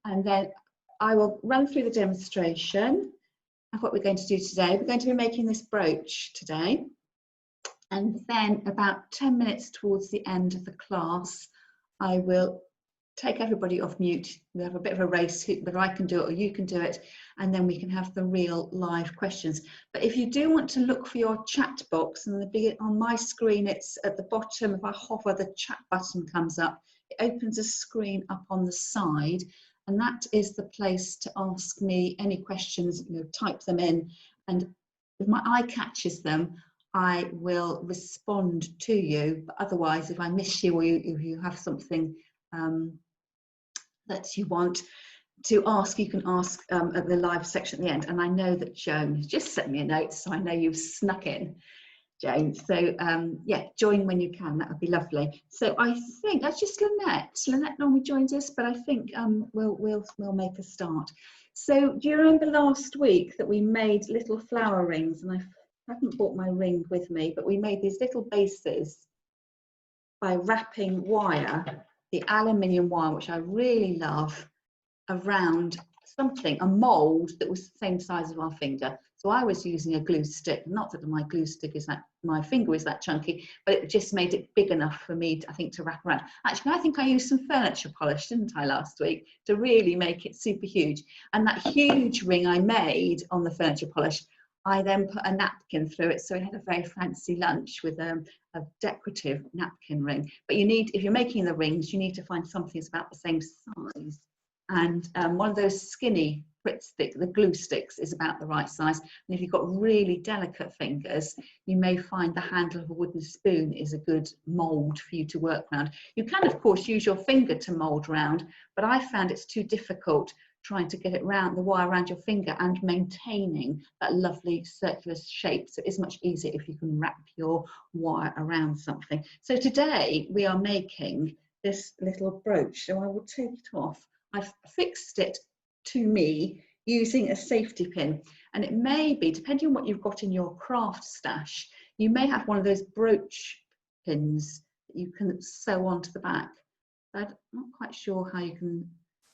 and then I will run through the demonstration of what we're going to do today. We're going to be making this brooch today, and then about 10 minutes towards the end of the class, I will take everybody off mute. We'll have a bit of a race, whether I can do it or you can do it, and then we can have the real live questions. But if you do want to look for your chat box, and on my screen it's at the bottom, if I hover, the chat button comes up, it opens a screen up on the side, and that is the place to ask me any questions. Type them in, and if my eye catches them, I will respond to you. But otherwise, if I miss you, or if you have something that you want to ask, you can ask at the live section at the end. And I know that Joan has just sent me a note, so I know you've snuck in, Joan. So yeah, join when you can, that would be lovely. So I think that's just Lynette. Lynette normally joins us, but I think we'll make a start. So do you remember last week that we made little flower rings? And I haven't brought my ring with me, but we made these little bases by wrapping wire, the aluminium wire, which I really love, around something, a mould that was the same size as our finger. So I was using a glue stick, not that my glue stick is that, my finger is that chunky, but it just made it big enough for me, I think, to wrap around. Actually, I think I used some furniture polish, didn't I, last week, to really make it super huge. And that huge ring I made on the furniture polish, I then put a napkin through it, so it had a very fancy lunch with a decorative napkin ring. But you need, if you're making the rings, you need to find something that's about the same size. And one of those skinny Pritt stick, the glue sticks, is about the right size. And if you've got really delicate fingers, you may find the handle of a wooden spoon is a good mould for you to work around. You can, of course, use your finger to mould around, but I found it's too difficult trying to get it round, the wire around your finger, and maintaining that lovely circular shape. So it's much easier if you can wrap your wire around something. So today we are making this little brooch. So I will take it off. I've fixed it to me using a safety pin, and it may be, depending on what you've got in your craft stash, you may have one of those brooch pins that you can sew onto the back. I'm not quite sure how you can.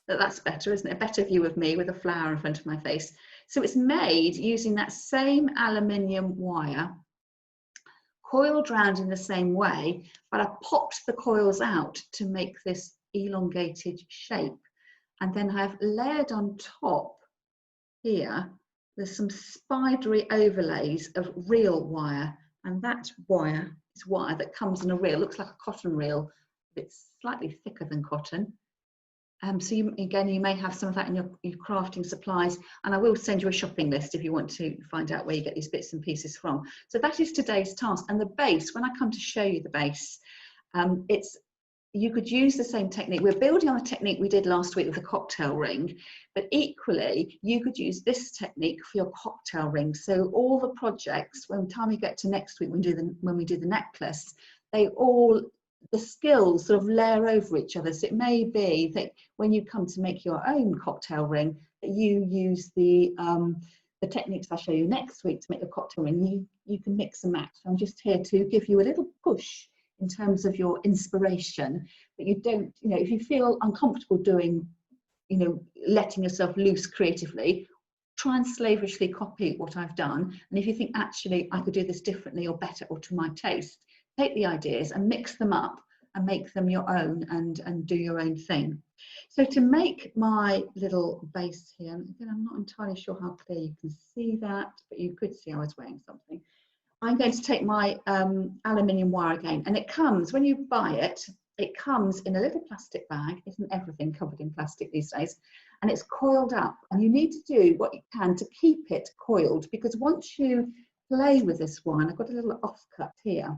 That's better, isn't it? A better view of me with a flower in front of my face. So it's made using that same aluminium wire, coiled round in the same way, but I popped the coils out to make this elongated shape. And then I've layered on top here, there's some spidery overlays of real wire. And that wire is wire that comes in a reel, looks like a cotton reel, but it's slightly thicker than cotton. So again, you may have some of that in your crafting supplies, and I will send you a shopping list if you want to find out where you get these bits and pieces from. So that is today's task. And the base, when I come to show you the base, you could use the same technique. We're building on a technique we did last week with the cocktail ring, but equally, you could use this technique for your cocktail ring. So all the projects, when the time we get to next week, when we do the necklace, the skills sort of layer over each other. So it may be that when you come to make your own cocktail ring, that you use the techniques I'll show you next week to make the cocktail ring. You can mix and match. I'm just here to give you a little push in terms of your inspiration, but you don't, if you feel uncomfortable doing, letting yourself loose creatively, try and slavishly copy what I've done. And if you think, actually, I could do this differently or better or to my taste, take the ideas and mix them up and make them your own and do your own thing. So to make my little base here, again, I'm not entirely sure how clear you can see that, but you could see I was wearing something. I'm going to take my aluminium wire again, and it comes, when you buy it, it comes in a little plastic bag. Isn't everything covered in plastic these days? And it's coiled up, and you need to do what you can to keep it coiled, because once you play with this one, I've got a little offcut here,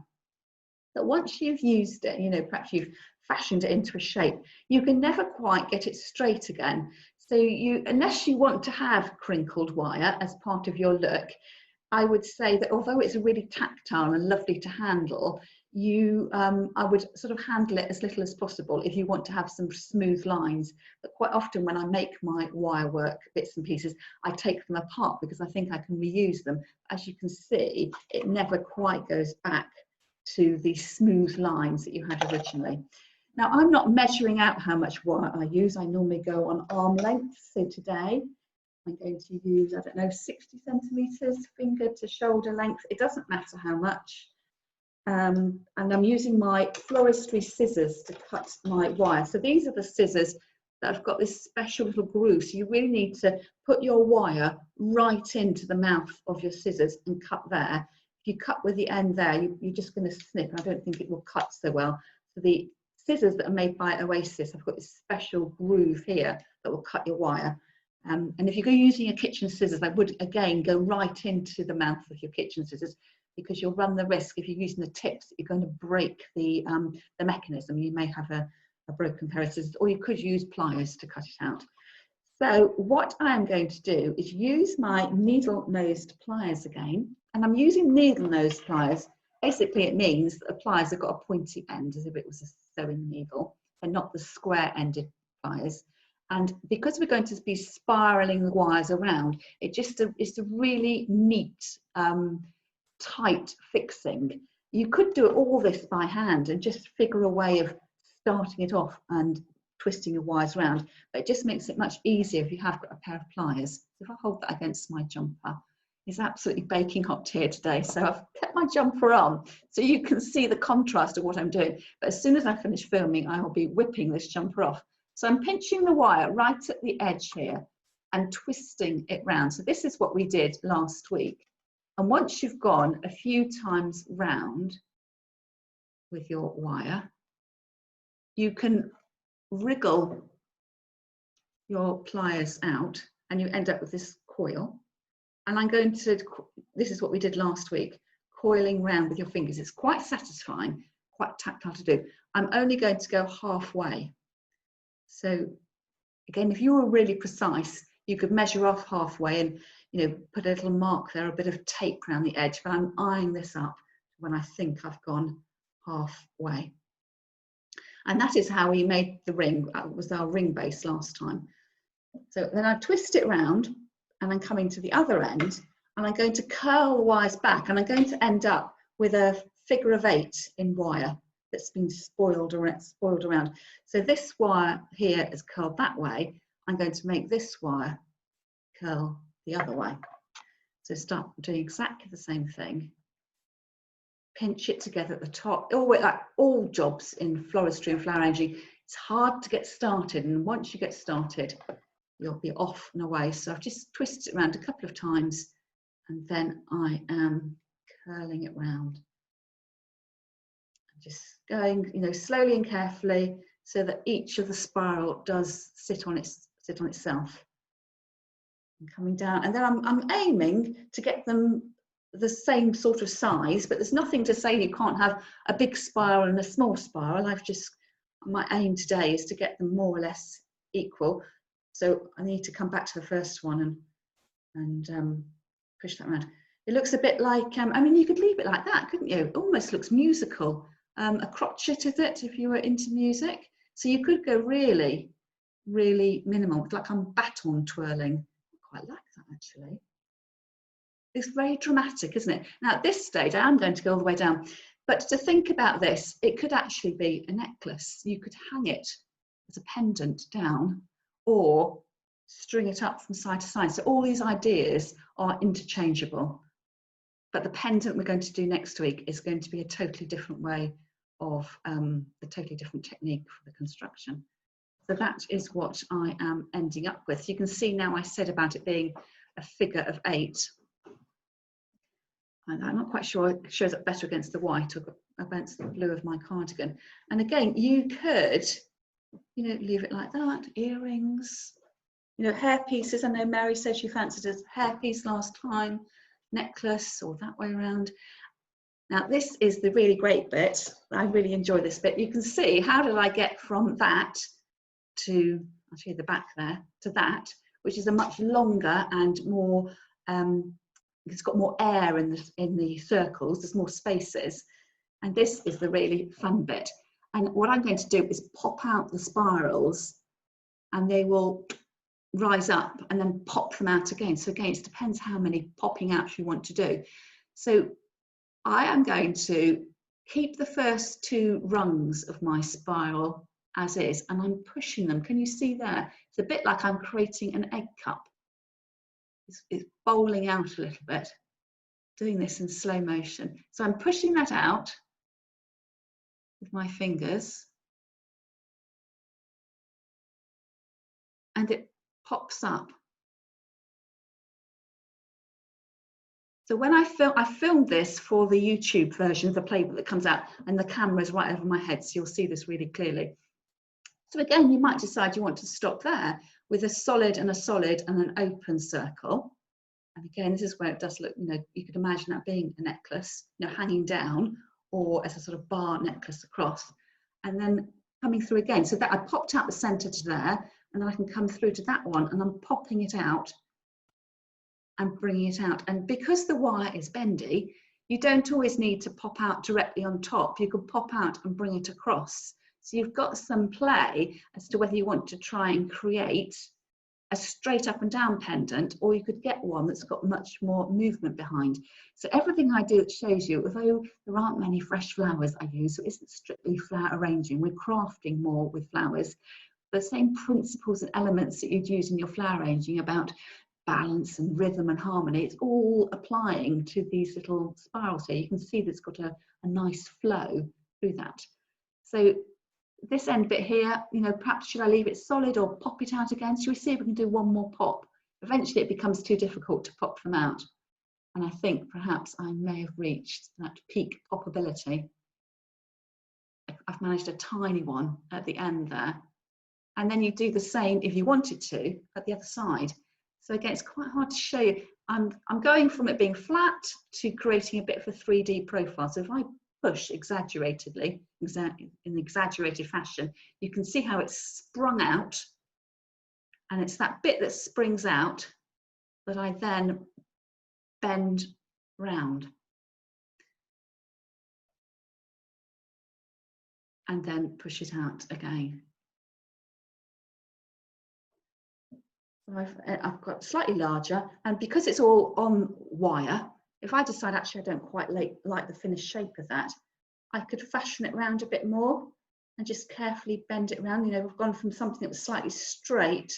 that once you've used it, perhaps you've fashioned it into a shape, you can never quite get it straight again. So unless you want to have crinkled wire as part of your look, I would say that although it's really tactile and lovely to handle, I would sort of handle it as little as possible if you want to have some smooth lines. But quite often when I make my wire work bits and pieces, I take them apart because I think I can reuse them. As you can see, it never quite goes back to the smooth lines that you had originally. Now, I'm not measuring out how much wire I use. I normally go on arm length. So today I'm going to use, I don't know, 60 centimetres, finger to shoulder length. It doesn't matter how much. And I'm using my floristry scissors to cut my wire. So these are the scissors that have got this special little groove. So you really need to put your wire right into the mouth of your scissors and cut there. If you cut with the end there, you're just going to snip. I don't think it will cut so well. So the scissors that are made by Oasis, I've got this special groove here that will cut your wire. And if you're using your kitchen scissors, I would again go right into the mouth of your kitchen scissors, because you'll run the risk, if you're using the tips, that you're going to break the mechanism. You may have a broken pair of scissors, or you could use pliers to cut it out. So what I am going to do is use my needle-nosed pliers again, and I'm using needle-nosed pliers. Basically, it means that the pliers have got a pointy end, as if it was a sewing needle, and not the square-ended pliers. And because we're going to be spiraling the wires around, it's a really neat, tight fixing. You could do all this by hand and just figure a way of starting it off and twisting your wires around, but it just makes it much easier if you have got a pair of pliers. If I hold that against my jumper, it's absolutely baking hot here today, so I've kept my jumper on so you can see the contrast of what I'm doing. But as soon as I finish filming, I will be whipping this jumper off. So I'm pinching the wire right at the edge here and twisting it round. So this is what we did last week. And once you've gone a few times round with your wire, you can wriggle your pliers out and you end up with this coil. And I'm going to, this is what we did last week, coiling round with your fingers. It's quite satisfying, quite tactile to do. I'm only going to go halfway. So again, if you were really precise, you could measure off halfway and, you know, put a little mark there, a bit of tape around the edge, but I'm eyeing this up when I think I've gone halfway. And that is how we made the ring. That was our ring base last time. So then I twist it around and I'm coming to the other end and I'm going to curl the wires back and I'm going to end up with a figure of 8 in wire that's been spoiled around. So this wire here is curled that way. I'm going to make this wire curl the other way. So start doing exactly the same thing. Pinch it together at the top. Like all jobs in floristry and flower arranging, it's hard to get started, and once you get started, you'll be off and away. So I've just twisted it around a couple of times, and then I am curling it round. Just going, you know, slowly and carefully, so that each of the spiral does sit on itself. And coming down, and then I'm aiming to get them the same sort of size, but there's nothing to say you can't have a big spiral and a small spiral. My aim today is to get them more or less equal. So I need to come back to the first one and push that around. It looks a bit like, I mean, you could leave it like that, couldn't you? It almost looks musical. A crotchet, is it, if you were into music? So you could go really, really minimal, like I'm baton twirling. I quite like that, actually. It's very dramatic, isn't it? Now, at this stage, I am going to go all the way down. But to think about this, it could actually be a necklace. You could hang it as a pendant down or string it up from side to side. So all these ideas are interchangeable. But the pendant we're going to do next week is going to be a totally different way of a totally different technique for the construction. So that is what I am ending up with. You can see now I said about it being a figure of 8. And I'm not quite sure it shows up better against the white or against the blue of my cardigan. And again, you could, you know, leave it like that. Earrings, you know, hair pieces. I know Mary said she fancied a hairpiece last time. Necklace, or that way around. Now this is the really great bit. I really enjoy this bit. You can see, how did I get from that to, I'll show you the back there, to that, which is a much longer and more, it's got more air in the circles, there's more spaces. And this is the really fun bit. And what I'm going to do is pop out the spirals and they will rise up and then pop them out again. So again, it depends how many popping outs you want to do. So I am going to keep the first 2 rungs of my spiral as is, and I'm pushing them. Can you see there? It's a bit like I'm creating an egg cup. It's bowling out a little bit, doing this in slow motion. So I'm pushing that out with my fingers, and it pops up. So when I filmed this for the YouTube version of the playbook that comes out, and the camera's right over my head, so you'll see this really clearly. So again, you might decide you want to stop there with a solid and an open circle. And again, this is where it does look, you know, you could imagine that being a necklace, you know, hanging down, or as a sort of bar necklace across, and then coming through again. So that I popped out the center to there, and then I can come through to that one, and I'm popping it out and bringing it out. And because the wire is bendy, you don't always need to pop out directly on top. You could pop out and bring it across. So you've got some play as to whether you want to try and create a straight up and down pendant, or you could get one that's got much more movement behind. So everything I do that shows you, although there aren't many fresh flowers I use, so it isn't strictly flower arranging, we're crafting more with flowers. The same principles and elements that you'd use in your flower arranging about balance and rhythm and harmony, it's all applying to these little spirals here. You can see that's got a nice flow through that. So this end bit here, you know, perhaps should I leave it solid or pop it out again? Shall we see if we can do one more pop? Eventually it becomes too difficult to pop them out. And I think perhaps I may have reached that peak poppability. I've managed a tiny one at the end there. And then you do the same if you wanted to at the other side. So again, it's quite hard to show you. I'm going from it being flat to creating a bit of a 3D profile. So if I push exaggeratedly, in an exaggerated fashion, you can see how it's sprung out, and it's that bit that springs out that I then bend round and then push it out again. I've got slightly larger, and because it's all on wire, if I decide actually I don't quite like the finished shape of that, I could fashion it around a bit more and just carefully bend it around. You know, we've gone from something that was slightly straight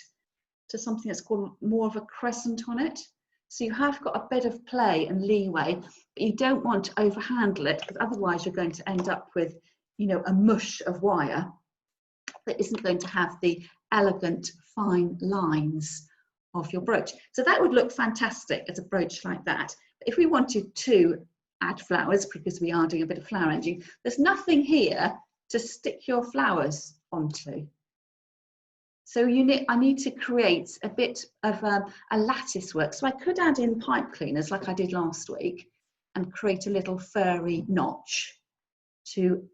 to something that's got more of a crescent on it. So you have got a bit of play and leeway, but you don't want to overhandle it, because otherwise you're going to end up with, you know, a mush of wire that isn't going to have the elegant fine lines of your brooch. So that would look fantastic as a brooch like that. But if we wanted to add flowers, because we are doing a bit of flower arranging, there's nothing here to stick your flowers onto. So I need to create a bit of a lattice work. So I could add in pipe cleaners like I did last week and create a little furry notch to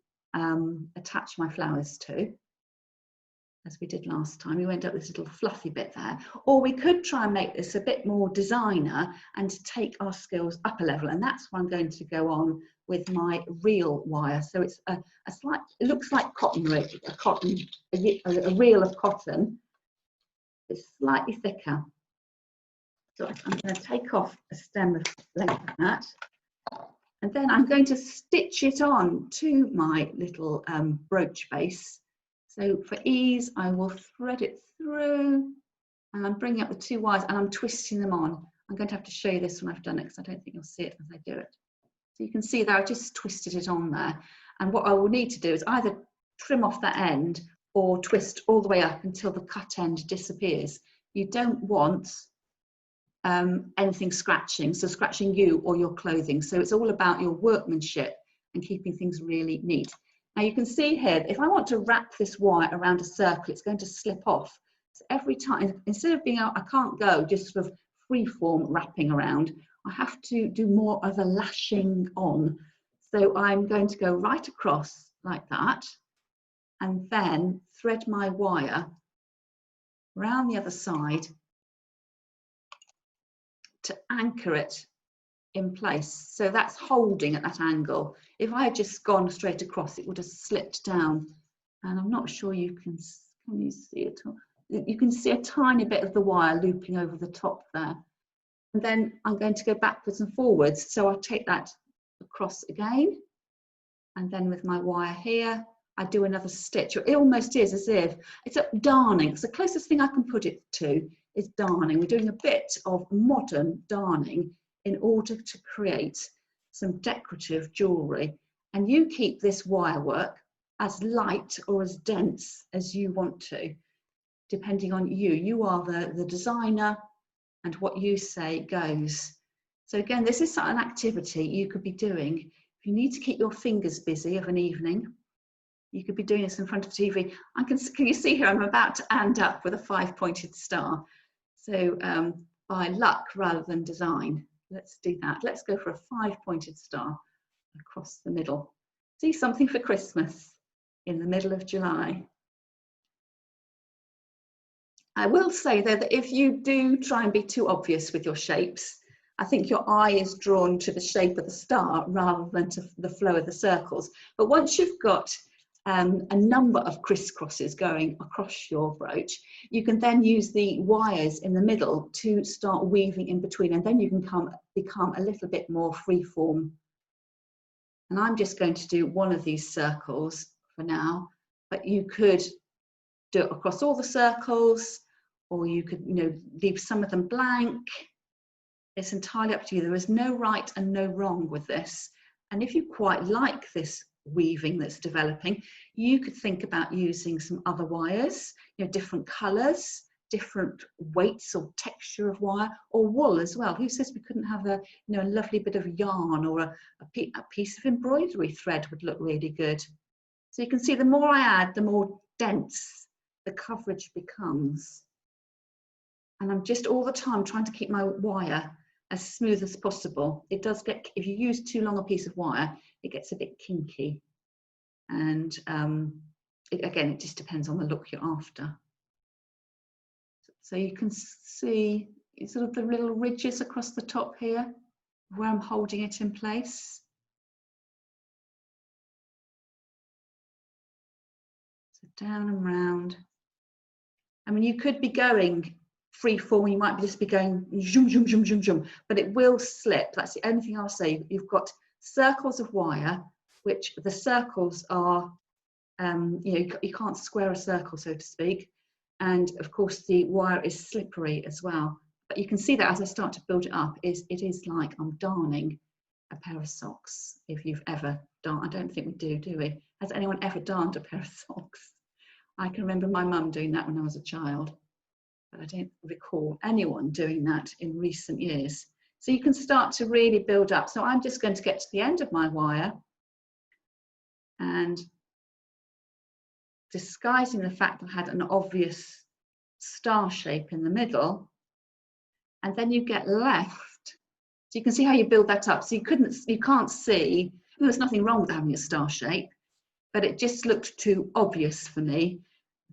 attach my flowers to, as we did last time. We went up this little fluffy bit there. Or we could try and make this a bit more designer and take our skills up a level, and that's what I'm going to go on with my reel wire. So it's a slight, it looks like cotton, a reel of cotton. It's slightly thicker. So I'm going to take off a stem of length of that, and then I'm going to stitch it on to my little brooch base. So for ease, I will thread it through, and I'm bringing up the 2 wires and I'm twisting them on. I'm going to have to show you this when I've done it, because I don't think you'll see it as I do it. So you can see that I've just twisted it on there. And what I will need to do is either trim off that end or twist all the way up until the cut end disappears. You don't want anything scratching, so scratching you or your clothing. So it's all about your workmanship and keeping things really neat. Now you can see here, if I want to wrap this wire around a circle, it's going to slip off. So every time, instead of being out, I can't go just sort of free form wrapping around, I have to do more of a lashing on. So I'm going to go right across like that, and then thread my wire around the other side to anchor it in place. So that's holding at that angle. If I had just gone straight across, it would have slipped down. And I'm not sure you can you see it? You can see a tiny bit of the wire looping over the top there. And then I'm going to go backwards and forwards. So I'll take that across again And then with my wire here, I do another stitch. It almost is as if it's a darning. It's the closest thing I can put it to is darning. We're doing a bit of modern darning in order to create some decorative jewellery. And you keep this wire work as light or as dense as you want to, depending on you. You are the designer, and what you say goes. So again, this is an activity you could be doing. If you need to keep your fingers busy of an evening, you could be doing this in front of TV. Can you see here, I'm about to end up with a 5-pointed star. So by luck rather than design, let's do that. Let's go for a 5-pointed star across the middle. See, something for Christmas in the middle of July. I will say though that if you do try and be too obvious with your shapes, I think your eye is drawn to the shape of the star rather than to the flow of the circles. But once you've got a number of crisscrosses going across your brooch, you can then use the wires in the middle to start weaving in between, and then you can become a little bit more freeform. And I'm just going to do one of these circles for now, but you could do it across all the circles, or you could, leave some of them blank. It's entirely up to you. There is no right and no wrong with this. And if you quite like this weaving that's developing, you could think about using some other wires, different colours, different weights or texture of wire, or wool as well. Who says we couldn't have a lovely bit of yarn, or a piece of embroidery thread would look really good. So you can see the more I add, the more dense the coverage becomes. And I'm just all the time trying to keep my wire as smooth as possible. It does get, if you use too long a piece of wire, it gets a bit kinky. And again, it just depends on the look you're after. So you can see sort of the little ridges across the top here, where I'm holding it in place. So down and round. I mean, you could be going free form, you might just be going zoom, zoom, zoom, zoom, zoom, but it will slip. That's the only thing I'll say. You've got circles of wire, which the circles are, you can't square a circle, so to speak. And of course, the wire is slippery as well. But you can see that as I start to build it up, it is like I'm darning a pair of socks. If you've ever darned, I don't think we do we? Has anyone ever darned a pair of socks? I can remember my mum doing that when I was a child, but I don't recall anyone doing that in recent years. So you can start to really build up. So I'm just going to get to the end of my wire and disguising the fact that I had an obvious star shape in the middle, and then you get left. So you can see how you build that up. So you can't see, there's nothing wrong with having a star shape, but it just looked too obvious for me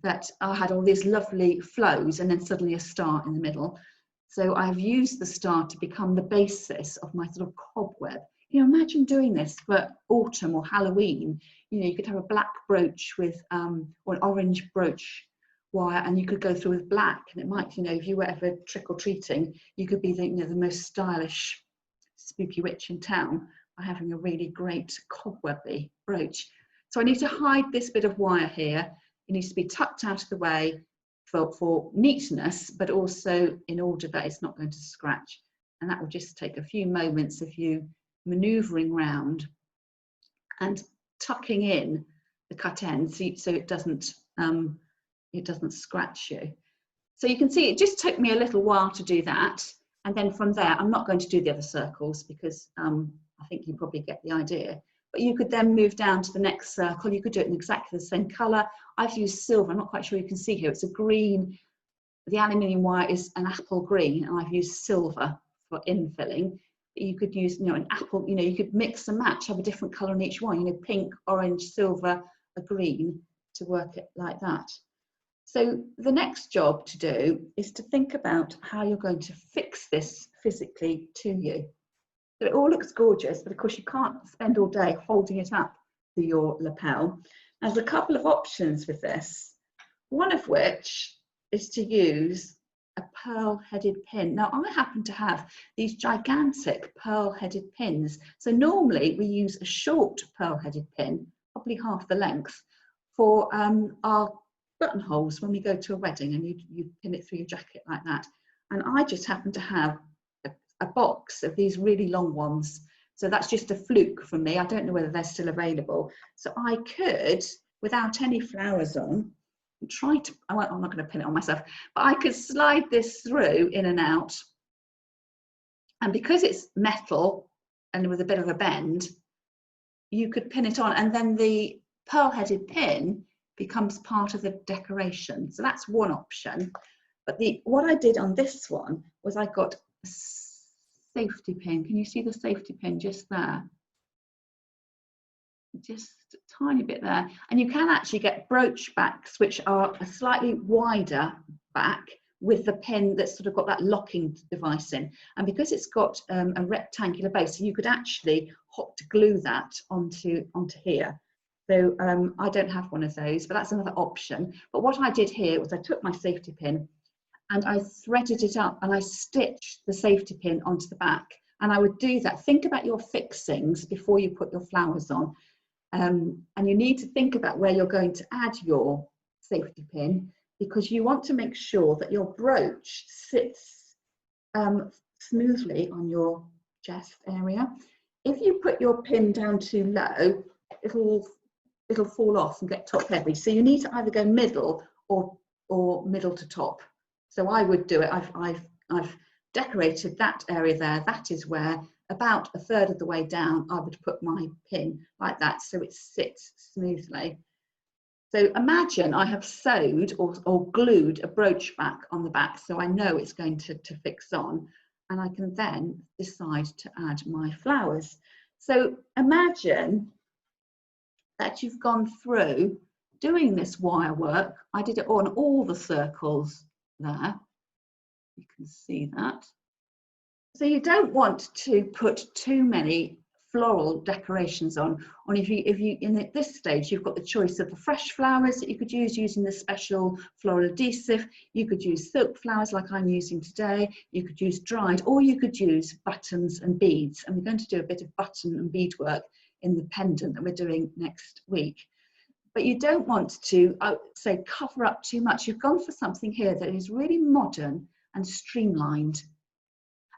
that I had all these lovely flows and then suddenly a star in the middle. So I've used the star to become the basis of my sort of cobweb. Imagine doing this for autumn or Halloween. You could have a black brooch with, or an orange brooch wire, and you could go through with black, and it might, if you were ever trick-or-treating, you could be the most stylish spooky witch in town by having a really great cobwebby brooch. So I need to hide this bit of wire here. It needs to be tucked out of the way for neatness, but also in order that it's not going to scratch. And that will just take a few moments of you manoeuvring round and tucking in the cut end so it doesn't scratch you. So you can see it just took me a little while to do that, and then from there I'm not going to do the other circles because I think you probably get the idea. But you could then move down to the next circle. You could do it in exactly the same colour. I've used silver. I'm not quite sure you can see here. It's a green. The aluminium wire is an apple green, and I've used silver for infilling. You could use, an apple, you could mix and match, have a different colour in each one, pink, orange, silver, a green, to work it like that. So the next job to do is to think about how you're going to fix this physically to you. So it all looks gorgeous, but of course you can't spend all day holding it up to your lapel. There's a couple of options with this, one of which is to use a pearl-headed pin. Now, I happen to have these gigantic pearl-headed pins. So normally we use a short pearl-headed pin, probably half the length, for our buttonholes when we go to a wedding, and you pin it through your jacket like that. And I just happen to have a box of these really long ones. So that's just a fluke for me. I don't know whether they're still available. So I could, without any flowers on, try to, I'm not going to pin it on myself, but I could slide this through in and out. And because it's metal and with a bit of a bend, you could pin it on, and then the pearl-headed pin becomes part of the decoration. So that's one option. But what I did on this one was I got a safety pin. Can you see the safety pin just there? Just a tiny bit there. And you can actually get brooch backs, which are a slightly wider back with the pin that's sort of got that locking device in. And because it's got a rectangular base, you could actually hot glue that onto here. So I don't have one of those, but that's another option. But what I did here was I took my safety pin and I threaded it up and I stitched the safety pin onto the back. And I would do that. Think about your fixings before you put your flowers on. And you need to think about where you're going to add your safety pin, because you want to make sure that your brooch sits smoothly on your chest area. If you put your pin down too low, it'll fall off and get top heavy. So you need to either go middle or middle to top. So I would do it. I've decorated that area there. That is where about a third of the way down I would put my pin like that, so it sits smoothly. So imagine I have sewed or glued a brooch back on the back, so I know it's going to fix on, and I can then decide to add my flowers. So imagine that you've gone through doing this wire work. I did it on all the circles there. You can see that. So you don't want to put too many floral decorations on. If you at this stage, you've got the choice of the fresh flowers that you could use using the special floral adhesive. You could use silk flowers like I'm using today. You could use dried, or you could use buttons and beads. And we're going to do a bit of button and bead work in the pendant that we're doing next week. But you don't want to, say, cover up too much. You've gone for something here that is really modern and streamlined.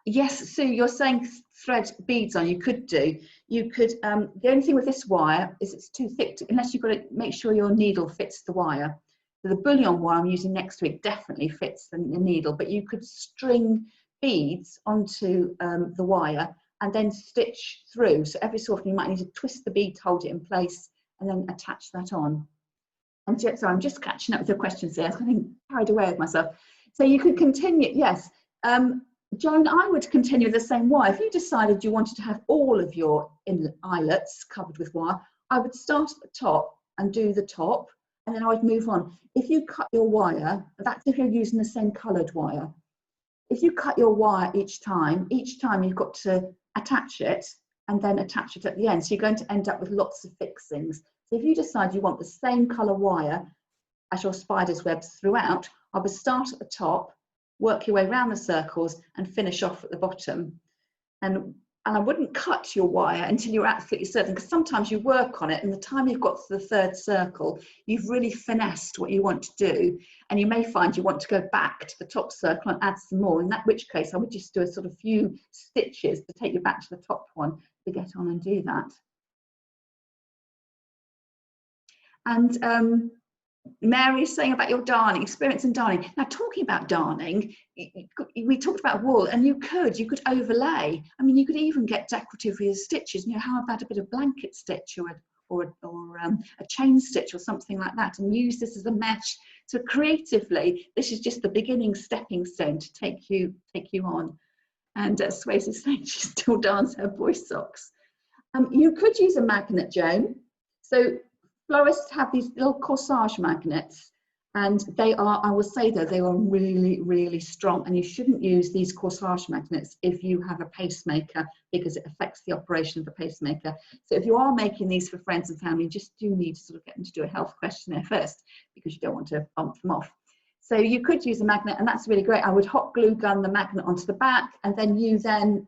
Yes, Sue, you're saying thread beads on. You could do. You could. The only thing with this wire is it's too thick, unless you've got to make sure your needle fits the wire. So the bullion wire I'm using next week definitely fits the needle, but you could string beads onto the wire and then stitch through. So every so often you might need to twist the bead to hold it in place and then attach that on. And so I'm just catching up with your questions there. I'm getting carried away with myself. So you could continue, yes. Joan, I would continue the same wire. If you decided you wanted to have all of your eyelets covered with wire, I would start at the top and do the top, and then I would move on. If you cut your wire, that's if you're using the same coloured wire. If you cut your wire each time you've got to attach it and then attach it at the end. So you're going to end up with lots of fixings. So if you decide you want the same colour wire as your spider's webs throughout, I would start at the top, work your way around the circles and finish off at the bottom. And I wouldn't cut your wire until you're absolutely certain, because sometimes you work on it and the time you've got to the third circle, you've really finessed what you want to do. And you may find you want to go back to the top circle and add some more, in that which case I would just do a sort of few stitches to take you back to the top one to get on and do that. And Mary is saying about your darning, experience in darning. Now, talking about darning, we talked about wool, and you could overlay. I mean, you could even get decorative with your stitches. You know, how about a bit of blanket stitch or a chain stitch or something like that, and use this as a mesh. So creatively, this is just the beginning stepping stone to take you on. And Swayze is saying she still darns her boys' socks. You could use a magnet, Joan. So florists have these little corsage magnets, and they are, I will say though, they are really, really strong, and you shouldn't use these corsage magnets if you have a pacemaker, because it affects the operation of the pacemaker. So if you are making these for friends and family, you just do need to sort of get them to do a health questionnaire first, because you don't want to bump them off. So you could use a magnet, and that's really great. I would hot glue gun the magnet onto the back, and then you then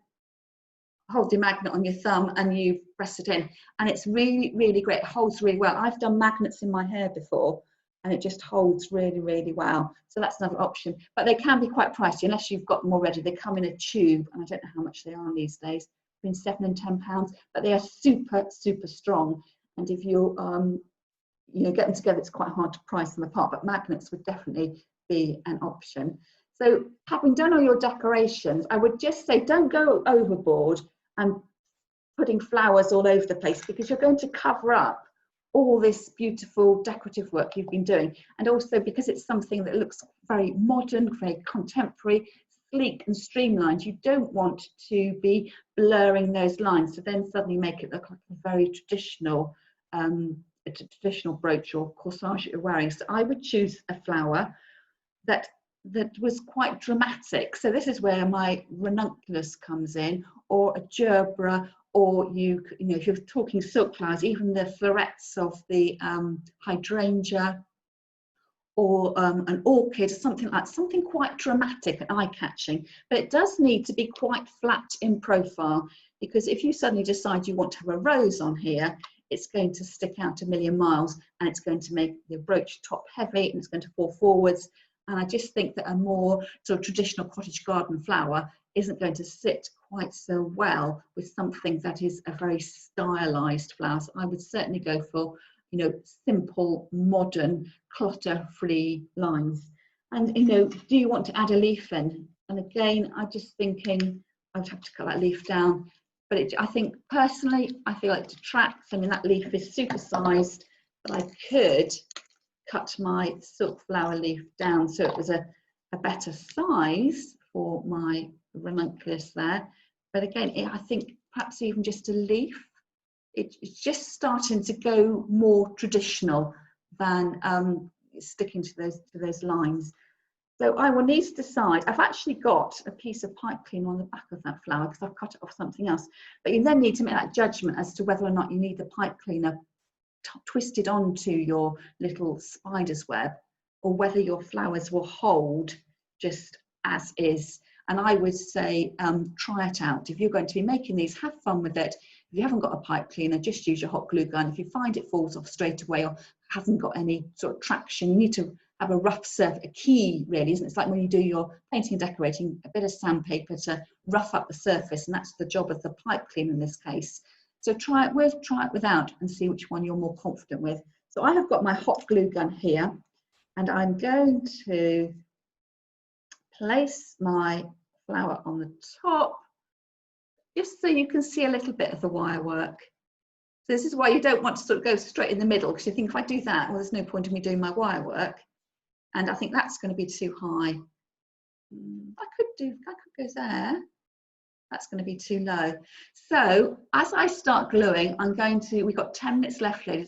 hold your magnet on your thumb and you press it in, and it's really, really great. It holds really well. I've done magnets in my hair before, and it just holds really, really well. So that's another option, but they can be quite pricey unless you've got them already. They come in a tube, and I don't know how much they are these days, between £7 and £10, but they are super, super strong. And if you get them together, it's quite hard to price them apart, but magnets would definitely be an option. So having done all your decorations, I would just say don't go overboard and putting flowers all over the place, because you're going to cover up all this beautiful decorative work you've been doing. And also because it's something that looks very modern, very contemporary, sleek and streamlined, you don't want to be blurring those lines to then suddenly make it look like a very traditional brooch or corsage you're wearing. So I would choose a flower that was quite dramatic. So this is where my ranunculus comes in, or a gerbera, or if you're talking silk flowers, even the florets of the hydrangea, or an orchid, something quite dramatic and eye-catching. But it does need to be quite flat in profile, because if you suddenly decide you want to have a rose on here, it's going to stick out a million miles, and it's going to make the brooch top heavy, and it's going to fall forwards. And I just think that a more sort of traditional cottage garden flower isn't going to sit quite so well with something that is a very stylized flower. So I would certainly go for, simple, modern, clutter-free lines. And, do you want to add a leaf in? And again, I'm just thinking I would have to cut that leaf down. But I think personally, I feel like it detracts. I mean, that leaf is super sized, but I could cut my silk flower leaf down so it was a better size for my ranunculus there. But again, I think perhaps even just a leaf, it's just starting to go more traditional than sticking to those lines. So I will need to decide. I've actually got a piece of pipe cleaner on the back of that flower because I've cut it off something else. But you then need to make that judgment as to whether or not you need the pipe cleaner twisted onto your little spider's web, or whether your flowers will hold just as is. And I would say try it out. If you're going to be making these, have fun with it. If you haven't got a pipe cleaner, just use your hot glue gun. If you find it falls off straight away or hasn't got any sort of traction, you need to have a rough surface, a key really, isn't it? It's like when you do your painting and decorating, a bit of sandpaper to rough up the surface, and that's the job of the pipe cleaner in this case. So try it with, try it without, and see which one you're more confident with. So I have got my hot glue gun here, and I'm going to place my flower on the top, just so you can see a little bit of the wire work. So this is why you don't want to sort of go straight in the middle, because you think if I do that, well, there's no point in me doing my wire work. And I think that's going to be too high. I could go there. That's going to be too low. So as I start gluing, we've got 10 minutes left, ladies.